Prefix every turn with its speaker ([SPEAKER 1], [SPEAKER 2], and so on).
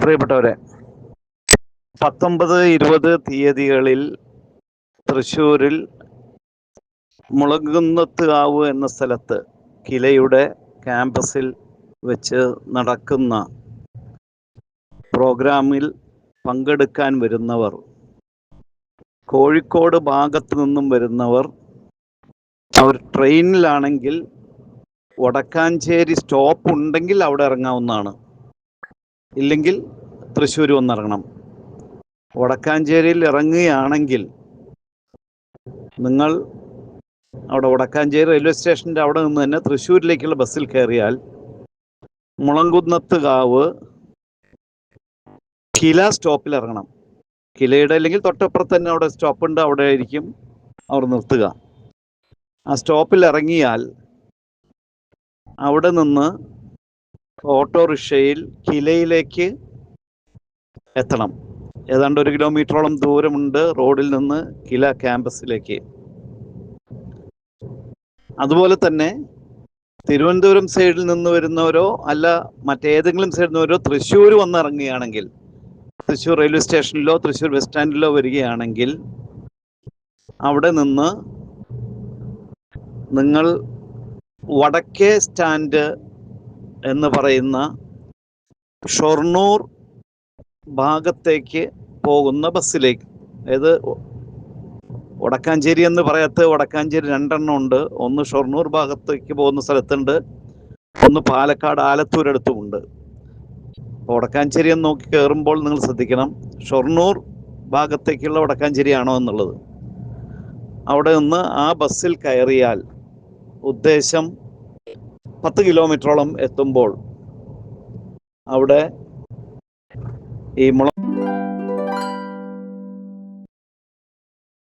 [SPEAKER 1] പ്രിയപ്പെട്ടവരെ, 19-20 തീയതികളിൽ തൃശ്ശൂരിൽ മുളങ്കുന്നത്തുകാവ് എന്ന സ്ഥലത്ത് കിലയുടെ ക്യാമ്പസിൽ വെച്ച് നടക്കുന്ന പ്രോഗ്രാമിൽ പങ്കെടുക്കാൻ വരുന്നവർ, കോഴിക്കോട് ഭാഗത്തു നിന്നും വരുന്നവർ, അവർ ട്രെയിനിലാണെങ്കിൽ വടക്കാഞ്ചേരി സ്റ്റോപ്പ് ഉണ്ടെങ്കിൽ അവിടെ ഇറങ്ങാവുന്നതാണ്. ഇല്ലെങ്കിൽ തൃശ്ശൂർ വന്നിറങ്ങണം. വടക്കാഞ്ചേരിയിൽ ഇറങ്ങുകയാണെങ്കിൽ നിങ്ങൾ അവിടെ വടക്കാഞ്ചേരി റെയിൽവേ സ്റ്റേഷൻ്റെ അവിടെ നിന്ന് തന്നെ തൃശ്ശൂരിലേക്കുള്ള ബസ്സിൽ കയറിയാൽ മുളങ്കുന്നത്തുകാവ് കില സ്റ്റോപ്പിൽ ഇറങ്ങണം. കിലയുടെ അല്ലെങ്കിൽ തൊട്ടപ്പുറത്ത് തന്നെ അവിടെ സ്റ്റോപ്പുണ്ട്, അവിടെ ആയിരിക്കും അവർ നിർത്തുക. ആ സ്റ്റോപ്പിൽ ഇറങ്ങിയാൽ അവിടെ നിന്ന് ഓട്ടോറിക്ഷയിൽ കിലയിലേക്ക് എത്തണം. ഏതാണ്ട് 1 കിലോമീറ്ററോളം ദൂരമുണ്ട് റോഡിൽ നിന്ന് കില ക്യാമ്പസിലേക്ക്. അതുപോലെ തന്നെ തിരുവനന്തപുരം സൈഡിൽ നിന്ന് വരുന്നവരോ അല്ല മറ്റേതെങ്കിലും സൈഡിൽ നിന്നവരോ തൃശ്ശൂർ വന്നിറങ്ങുകയാണെങ്കിൽ, തൃശ്ശൂർ റെയിൽവേ സ്റ്റേഷനിലോ തൃശ്ശൂർ ബസ് സ്റ്റാൻഡിലോ വരികയാണെങ്കിൽ അവിടെ നിന്ന് നിങ്ങൾ വടക്കേ സ്റ്റാൻഡ് എന്ന് പറയുന്ന ഷൊർണൂർ ഭാഗത്തേക്ക് പോകുന്ന ബസ്സിലേക്ക്, അതായത് വടക്കാഞ്ചേരി എന്ന് പറയാത്ത വടക്കാഞ്ചേരി 2 എണ്ണം ഉണ്ട്. ഒന്ന് ഷൊർണൂർ ഭാഗത്തേക്ക് പോകുന്ന സ്ഥലത്തുണ്ട്, ഒന്ന് പാലക്കാട് ആലത്തൂർ അടുത്തുമുണ്ട്. വടക്കാഞ്ചേരി എന്ന് നോക്കി കയറുമ്പോൾ നിങ്ങൾ ശ്രദ്ധിക്കണം, ഷൊർണൂർ ഭാഗത്തേക്കുള്ള വടക്കാഞ്ചേരി ആണോ എന്നുള്ളത്. അവിടെ നിന്ന് ആ ബസ്സിൽ കയറിയാൽ ഉദ്ദേശം 10 കിലോമീറ്ററോളം എത്തുമ്പോൾ അവിടെ ഈ